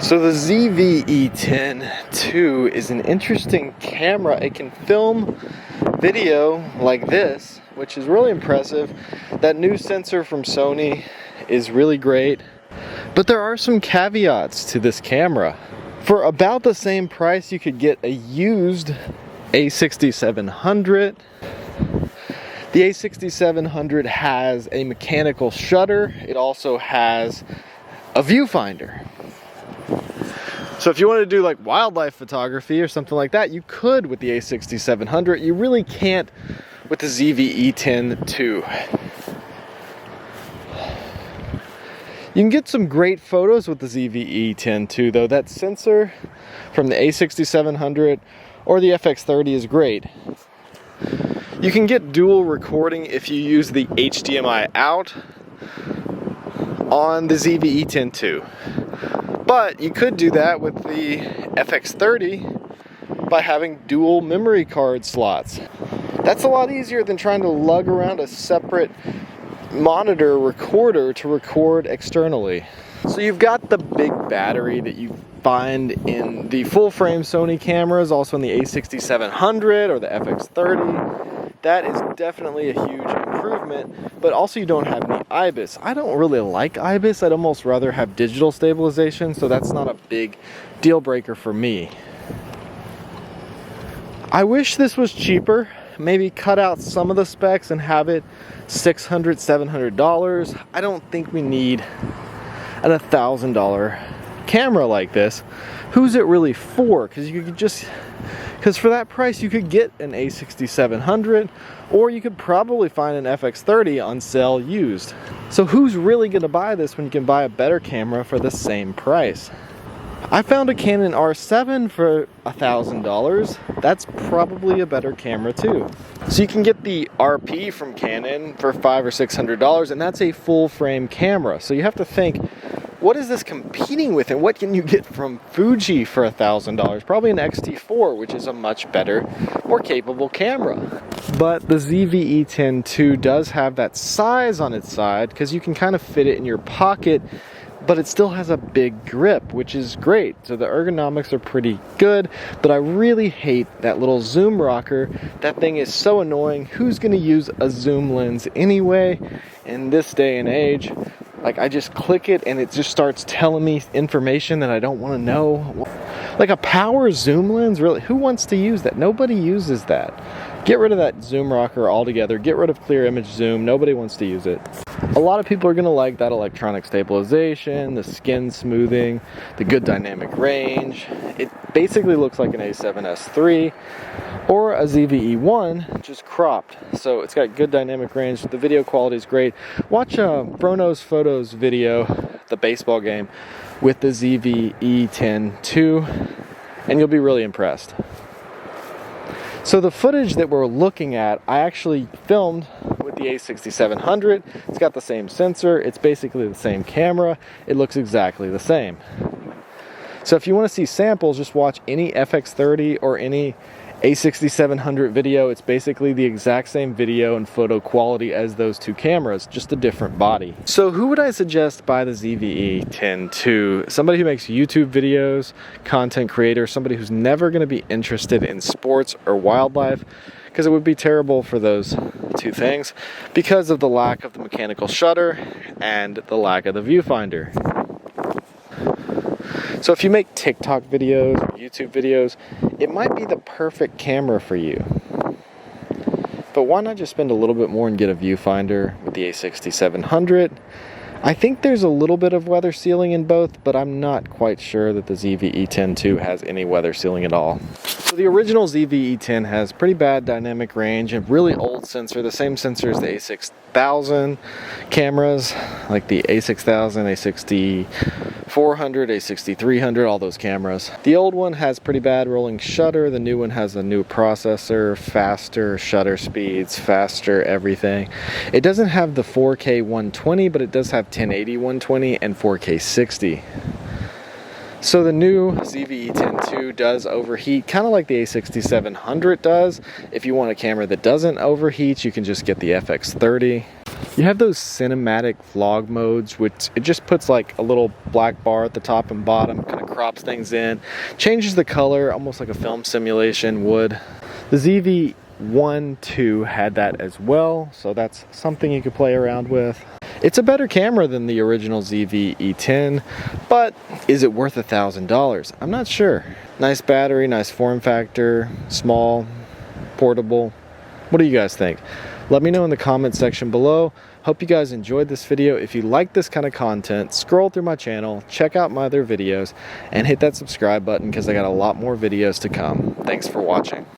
So the ZV-E10 is an interesting camera. It can film video like this, which is really impressive. That new sensor from Sony is really great, but there are some caveats to this camera. For about the same price, you could get a used A6700. The A6700 has a mechanical shutter. It also has a viewfinder. So if you want to do like wildlife photography or something like that, you could with the A6700. You really can't with the ZV-E10 II. You can get some great photos with the ZV-E10 II though. That sensor from the A6700 or the FX30 is great. You can get dual recording if you use the HDMI out on the ZV-E10 II. But you could do that with the FX30 by having dual memory card slots. That's a lot easier than trying to lug around a separate monitor recorder to record externally. So you've got the big battery that you find in the full frame Sony cameras, also in the A6700 or the FX30. That is definitely a huge improvement, but also you don't have any IBIS. I don't really like IBIS. I'd almost rather have digital stabilization, so that's not a big deal breaker for me. I wish this was cheaper. Maybe cut out some of the specs and have it $600, $700. I don't think we need an $1,000 camera like this. Who's it really for? Because for that price you could get an A6700, or you could probably find an FX30 on sale used. So who's really going to buy this when you can buy a better camera for the same price? I found a Canon R7 for $1,000. That's probably a better camera too. So you can get the RP from Canon for $500 or $600, and that's a full frame camera. So you have to think, what is this competing with, and what can you get from Fuji for $1,000? Probably an X-T4, which is a much better, more capable camera. But the ZV-E10 II does have that size on its side, because you can kind of fit it in your pocket, but it still has a big grip, which is great. So the ergonomics are pretty good, but I really hate that little zoom rocker. That thing is so annoying. Who's gonna use a zoom lens anyway in this day and age? Like, I just click it and it just starts telling me information that I don't want to know. Like a power zoom lens, really? Who wants to use that? Nobody uses that. Get rid of that zoom rocker altogether. Get rid of clear image zoom. Nobody wants to use it. A lot of people are going to like that electronic stabilization, the skin smoothing, the good dynamic range. It basically looks like an A7S III or a ZV-E1, just cropped. So it's got good dynamic range. The video quality is great. Watch Bruno's Photos video, the baseball game, with the ZV-E10 II, and you'll be really impressed. So the footage that we're looking at, I actually filmed with the A6700. It's got the same sensor. It's basically the same camera. It looks exactly the same. So if you want to see samples, just watch any FX30 or any A6700 video. It's basically the exact same video and photo quality as those two cameras, just a different body. So who would I suggest buy the ZV-E10 II? Somebody who makes YouTube videos, content creator, somebody who's never going to be interested in sports or wildlife, because it would be terrible for those two things because of the lack of the mechanical shutter and the lack of the viewfinder. So if you make TikTok videos or YouTube videos, it might be the perfect camera for you. But why not just spend a little bit more and get a viewfinder with the A6700? I think there's a little bit of weather sealing in both, but I'm not quite sure that the ZV-E10 II has any weather sealing at all. So the original ZV-E10 has pretty bad dynamic range and really old sensor, the same sensor as the A6000 cameras, like the A6000, A6400, A6300, all those cameras. The old one has pretty bad rolling shutter. The new one has a new processor, faster shutter speeds, faster everything. It doesn't have the 4K 120, but it does have 1080 120 and 4K 60. So the new ZV-E10 II does overheat, kind of like the A6700 does. If you want a camera that doesn't overheat, you can just get the FX30. You have those cinematic vlog modes, which it just puts like a little black bar at the top and bottom, kind of crops things in, changes the color, almost like a film simulation would. The ZV-E10 had that as well, so that's something you could play around with. It's a better camera than the original ZV-E10, but is it worth $1,000? I'm not sure. Nice battery, nice form factor, small, portable. What do you guys think? Let me know in the comment section below. Hope you guys enjoyed this video. If you like this kind of content, scroll through my channel, check out my other videos, and hit that subscribe button because I got a lot more videos to come. Thanks for watching.